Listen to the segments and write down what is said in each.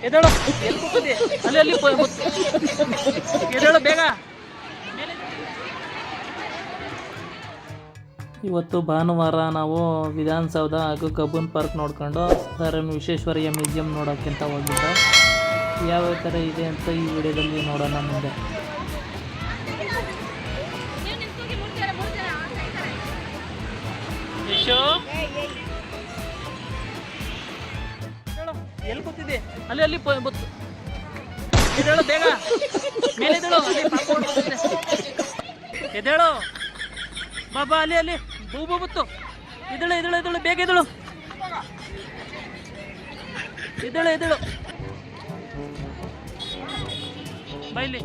ಎದ್ದೇಳು, ಎಲ್ಲಿ ಕೂತಿದ್ದೆ? ಅಲ್ಲಿ ಎದ್ದೇಳು ಬೇಗ. ಇವತ್ತು ಭಾನುವಾರ ನಾವು ವಿಧಾನಸೌಧ ಹಾಗೂ ಕಬ್ಬನ್ ಪಾರ್ಕ್ ನೋಡ್ಕೊಂಡು ಸರ್ ಎಂ ವಿಶ್ವೇಶ್ವರಯ್ಯ ಮ್ಯೂಸಿಯಂ ನೋಡೋಕ್ಕಿಂತ ಹೋಗಿದ್ದು. ಯಾವ ಥರ ಇದೆ ಅಂತ ಈ ವಿಡಿಯೋದಲ್ಲಿ ನೋಡೋಣ ಮುಂದೆ. ಎಲ್ಲಿ ಕೂತಿದ್ದೆ? ಅಲ್ಲಿ ಎದ್ದೇಳು ಬೇಗ, ಮೇಲೆ ಎದ್ದೇಳು, ಎದ್ದೇಳು ಬಾಬಾ, ಅಲ್ಲಿ ಬೂ ಬುತ್ತು, ಎದ್ದೇಳು ಬೇಗ ಎದ್ದೇಳು, ಬೈಲಿ.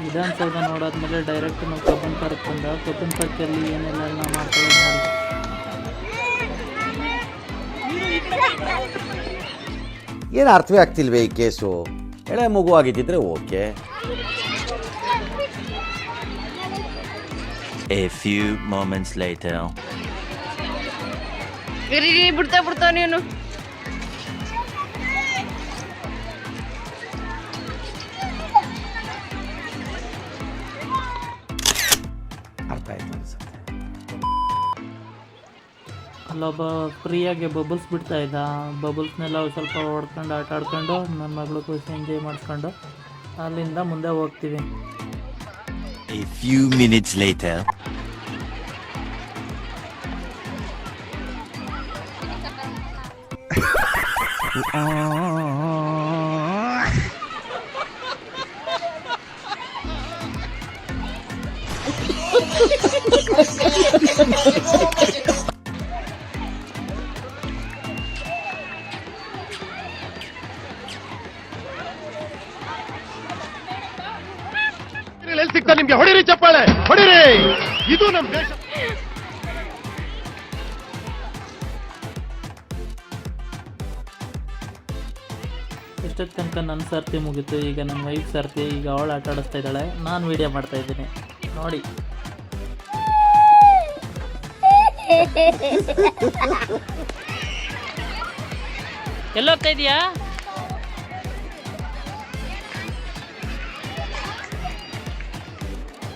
ವಿಧಾನಸೌಧ ನೋಡಾದ್ಮೇಲೆ ಡೈರೆಕ್ಟ್ ನಾವು ಕಬ್ಬನ್ ಪಾರ್ಕ್ ಬಂದ. ಕಬ್ಬನ್ ಪಾರ್ಕಲ್ಲಿ ಏನೆಲ್ಲ ನಾವು ಮಾಡ್ತೀವಿ ನೋಡಿ. ಏನು ಅರ್ಥವೇ ಆಗ್ತಿಲ್ವೇ ಈ ಕೇಸು? ಎಳೆ ಮಗು ಆಗಿದ್ದಿದ್ರೆ okay. A few moments later. ಬಿಡ್ತಾ ನೀನು. ಅರ್ಥ ಆಯ್ತು ಅನ್ಸುತ್ತೆ. ಅಲ್ಲೊಬ್ಬ ಫ್ರೀಯಾಗಿ ಬಬಲ್ಸ್ ಬಿಡ್ತಾ ಇದ್ದ. ಬಬಲ್ಸ್ನೆಲ್ಲ ಸ್ವಲ್ಪ ಹೊಡ್ಕೊಂಡು ಆಟ ಆಡ್ಕೊಂಡು ನನ್ನ ಮಗಳು ಖುಷಿ ಎಂಜಾಯ್ ಮಾಡಿಸ್ಕೊಂಡು ಅಲ್ಲಿಂದ ಮುಂದೆ ಹೋಗ್ತೀವಿ. A few minutes later. ಎಲ್ಲಿ ಸಿಗ್ತಾ ನಿಮ್ಗೆ? ಹೊಡಿರಿ ಚಪ್ಪಾಳೆ, ಹೊಡಿರಿ. ಇದು ನಮ್ಮ ದೇಶ. ಇಷ್ಟೊತ್ತು ತನಕ ನನ್ನ ಸರ್ತಿ ಮುಗೀತು. ಈಗ ನನ್ನ ವೈಫ್ ಸರ್ತಿ. ಈಗ ಅವಳು ಆಟ ಆಡಿಸ್ತಾ ಇದ್ದಾಳೆ, ನಾನು ವಿಡಿಯೋ ಮಾಡ್ತಾ ಇದ್ದೀನಿ ನೋಡಿ. ಎಲ್ಲೋಗ್ತಾ ಇದೀಯಾ?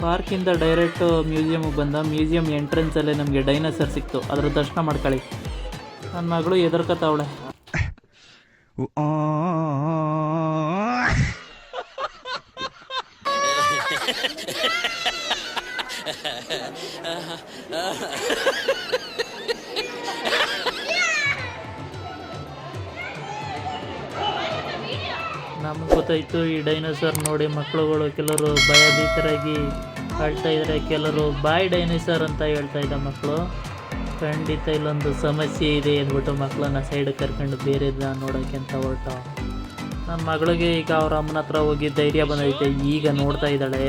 ಪಾರ್ಕಿಂದ ಡೈರೆಕ್ಟ್ ಮ್ಯೂಸಿಯಮ್ಗೆ ಬಂದ. ಮ್ಯೂಸಿಯಂ ಎಂಟ್ರೆನ್ಸಲ್ಲೇ ನಮಗೆ ಡೈನೋಸರ್ ಸಿಕ್ತು. ಅದ್ರ ದರ್ಶನ ಮಾಡ್ಕೊಳ್ಳಿ. ನನ್ನ ಮಗಳು ಎದುರ್ಕತ್ತವಳೆ. ನಮಗೆ ಗೊತ್ತಾಯಿತು ಈ ಡೈನೋಸರ್ ನೋಡಿ ಮಕ್ಕಳುಗಳು ಕೆಲವರು ಭಯಭೀತರಾಗಿ ಆಡ್ತಾ ಇದ್ದಾರೆ, ಕೆಲವರು ಬಾಯ್ ಡೈನೋಸರ್ ಅಂತ ಹೇಳ್ತಾ ಇದ್ದ ಮಕ್ಕಳು. ಖಂಡಿತ ಇಲ್ಲೊಂದು ಸಮಸ್ಯೆ ಇದೆ ಅಂದ್ಬಿಟ್ಟು ಮಕ್ಕಳನ್ನ ಸೈಡ್ ಕರ್ಕೊಂಡು ಬೇರೆದ ನೋಡೋಕ್ಕೆ ಅಂತ ಹೊರಟ. ನನ್ನ ಮಗಳಿಗೆ ಈಗ ಅವ್ರ ಅಮ್ಮನ ಹತ್ರ ಹೋಗಿ ಧೈರ್ಯ ಬಂದೈತೆ. ಈಗ ನೋಡ್ತಾ ಇದ್ದಾಳೆ.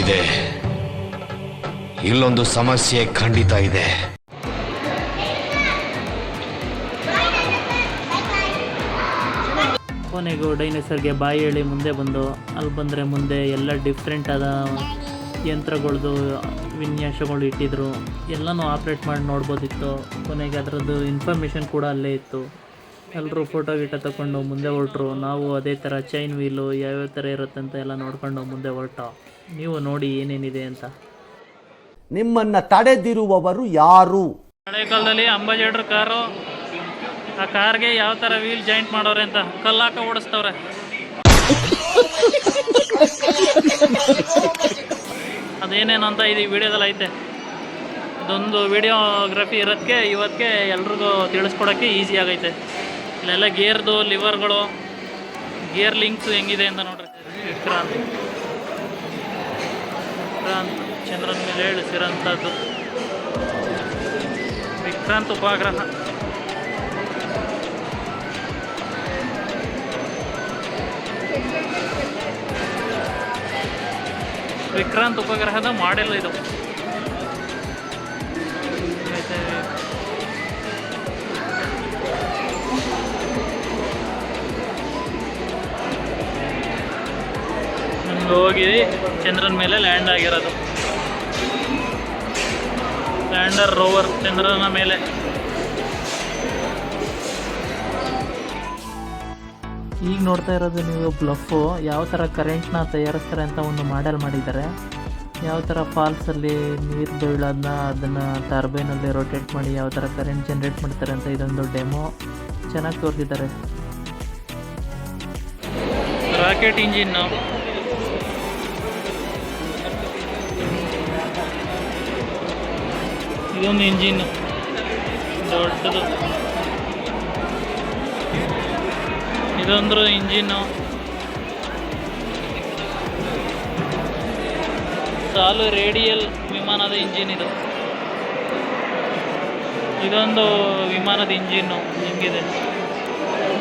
ಇದೆ, ಇಲ್ಲೊಂದು ಸಮಸ್ಯೆ ಖಂಡಿತ ಇದೆ. ಕೊನೆಗೂ ಡೈನೋಸರ್ಗೆ ಬಾಯಿ ಹೇಳಿ ಮುಂದೆ ಬಂದು ಅಲ್ಲಿ ಬಂದರೆ ಮುಂದೆ ಎಲ್ಲ ಡಿಫ್ರೆಂಟ್ ಆದ ಯಂತ್ರಗಳದ್ದು ವಿನ್ಯಾಸಗಳು ಇಟ್ಟಿದ್ರು. ಎಲ್ಲನೂ ಆಪ್ರೇಟ್ ಮಾಡಿ ನೋಡ್ಬೋದಿತ್ತು. ಕೊನೆಗೆ ಅದರದ್ದು ಇನ್ಫಾರ್ಮೇಷನ್ ಕೂಡ ಅಲ್ಲೇ ಇತ್ತು. ಎಲ್ಲರೂ ಫೋಟೋ ಗಿಟ ತಗೊಂಡು ಮುಂದೆ ಹೊರಟ್ರು. ನಾವು ಅದೇ ಥರ ಚೈನ್ ವೀಲು ಯಾವ್ಯಾವ ಥರ ಇರುತ್ತೆ ಅಂತ ಎಲ್ಲ ನೋಡ್ಕೊಂಡು ಮುಂದೆ ಹೊರಟ. ನೀವು ನೋಡಿ ಏನೇನಿದೆ ಅಂತ. ನಿಮ್ಮನ್ನ ತಡೆದಿರುವವರು ಯಾರು? ಹಳೆ ಕಾಲದಲ್ಲಿ ಅಂಬಾಜೆಡರ್ ಕಾರು, ಆ ಕಾರ್ಗೆ ಯಾವ ಥರ ವೀಲ್ ಜಾಯಿಂಟ್ ಮಾಡೋರೆ ಅಂತ ಕಲ್ಲಾಕ ಓಡಿಸ್ತವ್ರೆ. ಅದೇನೇನು ಅಂತ ಇದು ವಿಡಿಯೋದಲ್ಲಿ ಐತೆ. ಇದೊಂದು ವಿಡಿಯೋಗ್ರಫಿ ಇರೋದಕ್ಕೆ ಇವತ್ತಿಗೆ ಎಲ್ರಿಗೂ ತಿಳಿಸ್ಕೊಡೋಕ್ಕೆ ಈಸಿ ಆಗೈತೆ. ಇಲ್ಲೆಲ್ಲ ಗೇರ್ದು ಲಿವರ್ಗಳು, ಗೇರ್ ಲಿಂಕ್ಸ್ ಹೆಂಗಿದೆ ಅಂತ ನೋಡ್ರಿ. ವಿಕ್ರಾಂತ್ ಚಂದ್ರನ ಮೇಲೆ ಇಳಿಸಿರೋಂಥದ್ದು ವಿಕ್ರಾಂತ್ ಉಪಗ್ರಹ. ವಿಕ್ರಾಂತ್ ಉಪಗ್ರಹದ ಮಾಡೆಲ್ ಇದು. ಹಿಂಗೆ ಹೋಗಿ ಚಂದ್ರನ ಮೇಲೆ ಲ್ಯಾಂಡ್ ಆಗಿರೋದು. ಲ್ಯಾಂಡರ್ ರೋವರ್ ಚಂದ್ರನ ಮೇಲೆ. ಈಗ ನೋಡ್ತಾ ಇರೋದು ನೀವು ಬ್ಲಫು. ಯಾವ ಥರ ಕರೆಂಟ್ನ ತಯಾರಿಸ್ತಾರೆ ಅಂತ ಒಂದು ಮಾಡೆಲ್ ಮಾಡಿದ್ದಾರೆ. ಯಾವ ಥರ ಫಾಲ್ಸಲ್ಲಿ ನೀರು ಬೀಳೋದನ್ನ ಅದನ್ನು ಟರ್ಬೈನಲ್ಲಿ ರೊಟೇಟ್ ಮಾಡಿ ಯಾವ ಥರ ಕರೆಂಟ್ ಜನ್ರೇಟ್ ಮಾಡ್ತಾರೆ ಅಂತ ಇದೊಂದು ಡೆಮೋ ಚೆನ್ನಾಗಿ ತೋರಿಸಿದ್ದಾರೆ. ರಾಕೆಟ್ ಇಂಜಿನ್ನು, ಇದೊಂದು ಇಂಜಿನ್ನು ದೊಡ್ಡದು. ಇದೊಂದು ಇಂಜಿನ್ನು ಸಾಲು ರೇಡಿಯಲ್ ವಿಮಾನದ ಇಂಜಿನ್ ಇದು. ಇದೊಂದು ವಿಮಾನದ ಇಂಜಿನ್ನು ಹಿಂಗಿದೆ,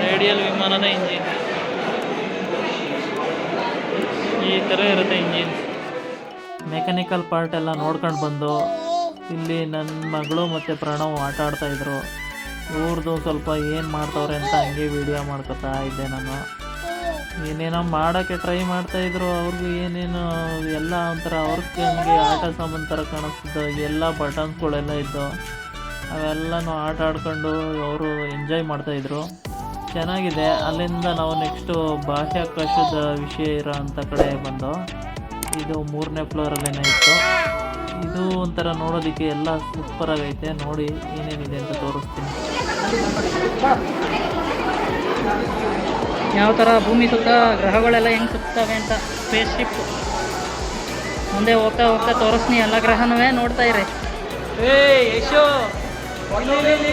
ರೇಡಿಯಲ್ ವಿಮಾನದ ಇಂಜಿನ್. ಈ ಥರ ಇರುತ್ತೆ ಇಂಜಿನ್. ಮೆಕ್ಯಾನಿಕಲ್ ಪಾರ್ಟ್ ಎಲ್ಲ ನೋಡ್ಕೊಂಡು ಬಂದು ಇಲ್ಲಿ ನನ್ನ ಮಗಳು ಮತ್ತು ಪ್ರಣವ್ ಆಟ ಆಡ್ತಾಯಿದ್ರು. ಇವ್ರದ್ದು ಸ್ವಲ್ಪ ಏನು ಮಾಡ್ತವ್ರೆ ಅಂತ ಹಂಗೆ ವಿಡಿಯೋ ಮಾಡ್ಕೊತಾ ಇದ್ದೆ ನಾನು. ಏನೇನೋ ಮಾಡೋಕ್ಕೆ ಟ್ರೈ ಮಾಡ್ತಾಯಿದ್ರು. ಅವ್ರಿಗೂ ಏನೇನು ಎಲ್ಲ ಒಂಥರ ಅವ್ರಿಗೆ ಹಂಗೆ ಆಟ ಸಾಮಾನು ಥರ ಕಾಣಿಸ್ತಿದ್ದು. ಎಲ್ಲ ಬಟನ್ಸ್ಗಳೆಲ್ಲ ಇದ್ದು ಅವೆಲ್ಲನೂ ಆಟ ಆಡ್ಕೊಂಡು ಅವರು ಎಂಜಾಯ್ ಮಾಡ್ತಾಯಿದ್ರು. ಚೆನ್ನಾಗಿದೆ. ಅಲ್ಲಿಂದ ನಾವು ನೆಕ್ಸ್ಟು ಬಾಹ್ಯಾಕಾಶದ ವಿಷಯ ಇರೋ ಅಂಥ ಕಡೆ ಬಂದು, ಇದು 3ನೇ ಫ್ಲೋರಲ್ಲೇನೇ ಇತ್ತು. ಇದು ಒಂಥರ ನೋಡೋದಕ್ಕೆ ಎಲ್ಲ ಸೂಪರಾಗೈತೆ. ನೋಡಿ ಏನೇನಿದೆ ಅಂತ ತೋರಿಸ್ತೀನಿ. ಯಾವ ಥರ ಭೂಮಿ ಸುತ್ತ ಗ್ರಹಗಳೆಲ್ಲ ಹೆಂಗೆ ಸುತ್ತವೆ ಅಂತ ಸ್ಪೇಸ್ ಶಿಪ್ ಮುಂದೆ ಹೋಗ್ತಾ ಹೋಗ್ತಾ ತೋರಿಸ್ನಿ ಎಲ್ಲ ಗ್ರಹನೂ ನೋಡ್ತಾ ಇರಿ. ಯಶೋ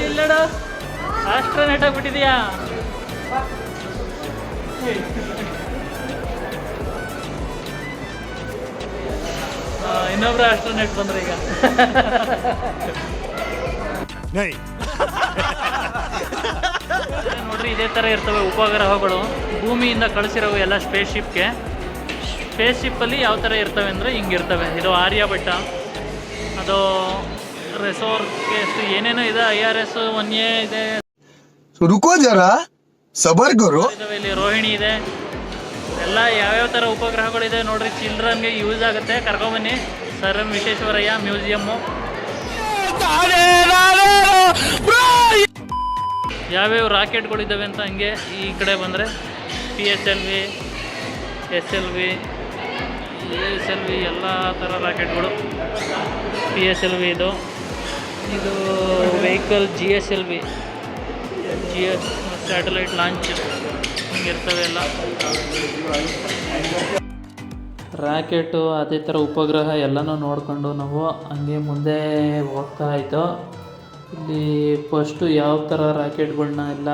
ಇಲ್ಲಡ ಆಸ್ಟ್ರೋನೆಟ್ ಆಗ್ಬಿಟ್ಟಿದ್ಯಾ? ಇನ್ನೊಬ್ರು ಆಸ್ಟ್ರೋನೆಟ್ ಬಂದ್ರೆ ಈಗ ನೋಡ್ರಿ, ಇದೇ ಥರ ಇರ್ತವೆ ಉಪಗ್ರಹಗಳು. ಭೂಮಿಯಿಂದ ಕಳಿಸಿರೋ ಎಲ್ಲ ಸ್ಪೇಸ್ ಶಿಪ್ಗೆ. ಸ್ಪೇಸ್ ಶಿಪ್ಪಲ್ಲಿ ಯಾವ ಥರ ಇರ್ತವೆ ಅಂದರೆ ಹಿಂಗಿರ್ತವೆ. ಇದು ಆರ್ಯಭಟ್ಟ, ಅದು ರೆಸೋರ್ಗೆ ಏನೇನೋ ಇದೆ. IRS 1A ಇದೆ. रुको जरा सबर करो. ಇಲ್ಲಿ ರೋಹಿಣಿ ಇದೆ. ಎಲ್ಲ ಯಾವ್ಯಾವ ಥರ ಉಪಗ್ರಹಗಳಿದೆ ನೋಡ್ರಿ. ಚಿಲ್ಡ್ರನ್ಗೆ ಯೂಸ್ ಆಗುತ್ತೆ. ಕರ್ಕೊಂಬನ್ನಿ ಸರ್ ಎಂ ವಿಶ್ವೇಶ್ವರಯ್ಯ ಮ್ಯೂಸಿಯಮ್ಮು. ಯಾವ್ಯಾವ ರಾಕೆಟ್ಗಳಿದ್ದಾವೆ ಅಂತ ಹಂಗೆ ಈ ಕಡೆ ಬಂದರೆ PSLV, SLV, ASLV ಎಲ್ಲ ಥರ ರಾಕೆಟ್ಗಳು. PSLV ಇದು vehicle GSLV, GS satellite launch ಹಿಂಗಿರ್ತವೆ ಎಲ್ಲ. ರಾಕೆಟು ಅದೇ ಥರ ಉಪಗ್ರಹ ಎಲ್ಲನೂ ನೋಡಿಕೊಂಡು ನಾವು ಹಂಗೆ ಮುಂದೆ ಹೋಗ್ತಾ ಇದ್ದೋ. ಇಲ್ಲಿ ಫಸ್ಟು ಯಾವ ಥರ ರಾಕೆಟ್ಗಳನ್ನ ಎಲ್ಲ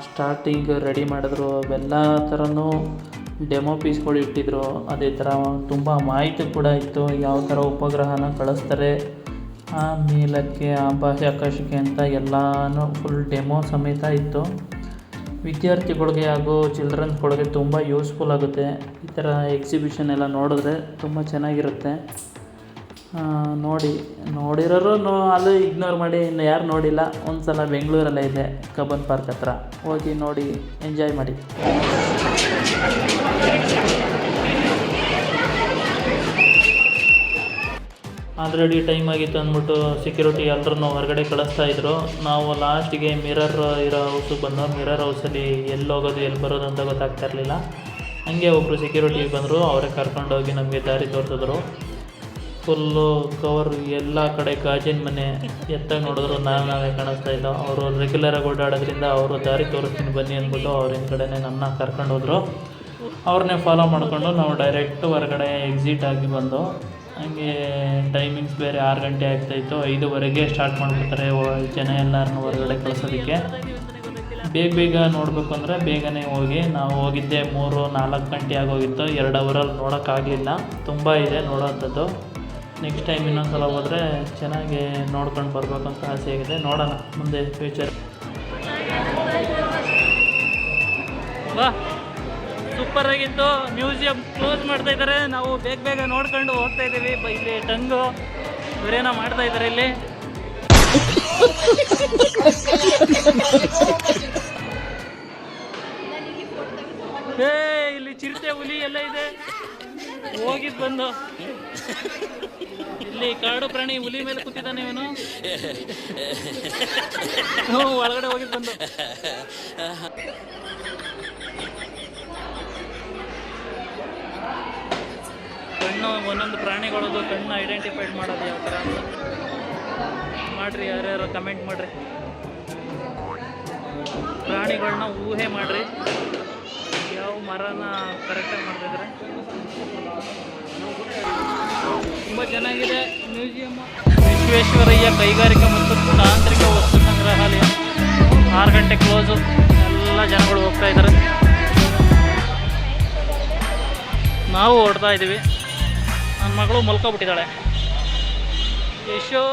ಸ್ಟಾರ್ಟಿಂಗ್ ರೆಡಿ ಮಾಡಿದ್ರು ಅವೆಲ್ಲ ಥರನೂ ಡೆಮೋ ಪೀಸ್ಗಳು ಇಟ್ಟಿದ್ರು. ಅದೇ ಥರ ತುಂಬ ಮಾಹಿತಿ ಕೂಡ ಇತ್ತು. ಯಾವ ಥರ ಉಪಗ್ರಹನ ಕಳಿಸ್ತಾರೆ ಆ ಮೇಲಕ್ಕೆ, ಆ ಬಾಹ್ಯಾಕಾಶಕ್ಕೆ ಅಂತ ಎಲ್ಲನೂ ಫುಲ್ ಡೆಮೋ ಸಮೇತ ಇತ್ತು. ವಿದ್ಯಾರ್ಥಿಗಳಿಗೆ ಹಾಗೂ ಚಿಲ್ಡ್ರನ್ಸ್ಗಳಿಗೆ ತುಂಬ ಯೂಸ್ಫುಲ್ ಆಗುತ್ತೆ. ಈ ಥರ ಎಕ್ಸಿಬಿಷನ್ ಎಲ್ಲ ನೋಡಿದ್ರೆ ತುಂಬ ಚೆನ್ನಾಗಿರುತ್ತೆ. ನೋಡಿರೋರು ಅದು ಇಗ್ನೋರ್ ಮಾಡಿ. ಇನ್ನು ಯಾರು ನೋಡಿಲ್ಲ, ಒಂದು ಸಲ ಬೆಂಗಳೂರಲ್ಲೇ ಇದೆ, ಕಬ್ಬನ್ ಪಾರ್ಕ್ ಹತ್ರ ಹೋಗಿ ನೋಡಿ ಎಂಜಾಯ್ ಮಾಡಿ. ಆಲ್ರೆಡಿ ಟೈಮ್ ಆಗಿತ್ತು ಅಂದ್ಬಿಟ್ಟು ಸೆಕ್ಯೂರಿಟಿ ಎಲ್ಲರನ್ನೂ ಹೊರಗಡೆ ಕಳಿಸ್ತಾಯಿದ್ರು. ನಾವು ಲಾಸ್ಟಿಗೆ ಮಿರರ್ ಇರೋ ಹೌಸಿಗೆ ಬಂದೋ. ಮಿರರ್ ಹೌಸಲ್ಲಿ ಎಲ್ಲಿ ಹೋಗೋದು ಎಲ್ಲಿ ಬರೋದು ಅಂತ ಗೊತ್ತಾಗ್ತಾ ಇರಲಿಲ್ಲ. ಹಂಗೆ ಒಬ್ಬರು ಸೆಕ್ಯೂರಿಟಿ ಬಂದರು, ಅವರೇ ಕರ್ಕೊಂಡೋಗಿ ನಮಗೆ ದಾರಿ ತೋರಿಸಿದ್ರು. ಫುಲ್ಲು ಕವರ್ ಎಲ್ಲ ಕಡೆ ಗಾಜಿನ ಮನೆ ಎತ್ತಾಗಿ ನೋಡಿದ್ರು ನಾವೇ ಕಾಣಿಸ್ತಾ ಇದ್ದೋ. ಅವರು ರೆಗ್ಯುಲರಾಗಿ ಓಡಾಡೋದ್ರಿಂದ ಅವರು ದಾರಿ ತೋರಿಸ್ತೀನಿ ಬನ್ನಿ ಅಂದ್ಬಿಟ್ಟು ಅವ್ರ ಹಿಂದ್ಗಡೆನೇ ನಮ್ಮನ್ನ ಕರ್ಕೊಂಡು ಹೋದರು. ಅವ್ರನ್ನೇ ಫಾಲೋ ಮಾಡಿಕೊಂಡು ನಾವು ಡೈರೆಕ್ಟ್ ಹೊರಗಡೆ ಎಕ್ಸಿಟ್ ಆಗಿ ಬಂದು. ಹಂಗೆ ಟೈಮಿಂಗ್ಸ್ ಬೇರೆ 6 ಗಂಟೆ ಆಗ್ತಾಯಿತ್ತು. 5:15ಗೆ ಸ್ಟಾರ್ಟ್ ಮಾಡಿಬಿಡ್ತಾರೆ ಜನ ಎಲ್ಲರನ್ನೂ ಹೊರಗಡೆ ಕಳಿಸೋದಕ್ಕೆ. ಬೇಗ ನೋಡಬೇಕು ಅಂದರೆ ಬೇಗನೆ ಹೋಗಿ. ನಾವು ಹೋಗಿದ್ದೆ 3-4 ಗಂಟೆ ಆಗೋಗಿತ್ತು. 2 ಅವರಲ್ಲಿ ನೋಡೋಕ್ಕಾಗಲಿಲ್ಲ. ತುಂಬ ಇದೆ ನೋಡೋವಂಥದ್ದು. ನೆಕ್ಸ್ಟ್ ಟೈಮ್ ಇನ್ನೊಂದು ಸಲ ಹೋದರೆ ಚೆನ್ನಾಗಿ ನೋಡ್ಕೊಂಡು ಬರಬೇಕು ಅಂತ ಆಸೆ ಆಗಿದೆ. ನೋಡೋಣ ಮುಂದೆ ಫ್ಯೂಚರ್. ಬಾ, ಸೂಪರಾಗಿತ್ತು. ಮ್ಯೂಸಿಯಂ ಕ್ಲೋಸ್ ಮಾಡ್ತಾ ಇದ್ದಾರೆ. ನಾವು ಬೇಗ ನೋಡ್ಕೊಂಡು ಹೋಗ್ತಾ ಇದ್ದೀವಿ. ಇಲ್ಲಿ ಟಂಗು ಇವರೇನೋ ಮಾಡ್ತಾ ಇದ್ದಾರೆ ಇಲ್ಲಿ. ಇಲ್ಲಿ ಚಿರತೆ, ಹುಲಿ ಎಲ್ಲ ಇದೆ. ಹೋಗಿದ್ ಬಂದು ಇಲ್ಲಿ ಕಾಡು ಪ್ರಾಣಿ ಹುಲಿ ಮೇಲೆ ಕೂತಿದ್ದಾನೆ ಇವನು. ಒಳಗಡೆ ಹೋಗಿದ್ ಬಂದು. ಕಣ್ಣು ಒಂದೊಂದು ಪ್ರಾಣಿಗಳದ್ದು ಕಣ್ಣು ಐಡೆಂಟಿಫೈಡ್ ಮಾಡೋದು ಯಾವ ಥರ ಅಂತ ಮಾಡ್ರಿ, ಯಾರ್ಯಾರು ಕಮೆಂಟ್ ಮಾಡ್ರಿ. ಪ್ರಾಣಿಗಳನ್ನ ಊಹೆ ಮಾಡ್ರಿ, ಯಾವ ಮರನ ಕರೆಕ್ಟಾಗಿ ಮಾಡ್ತಿದ್ರೆ. ತುಂಬ ಚೆನ್ನಾಗಿದೆ ಮ್ಯೂಸಿಯಮ್. ವಿಶ್ವೇಶ್ವರಯ್ಯ ಕೈಗಾರಿಕಾ ಮತ್ತು ತಾಂತ್ರಿಕ ವಸ್ತು ಸಂಗ್ರಹಾಲಯ. 6 ಗಂಟೆ ಕ್ಲೋಸು. ಎಲ್ಲ ಜನಗಳು ಹೋಗ್ತಾ ಇದ್ದಾರೆ, ನಾವು ಹೊರಡ್ತಾ ಇದ್ದೀವಿ. ನನ್ನ ಮಗಳು ಮಲ್ಕೊಬಿಟ್ಟಿದ್ದಾಳೆ. ಯಶೋ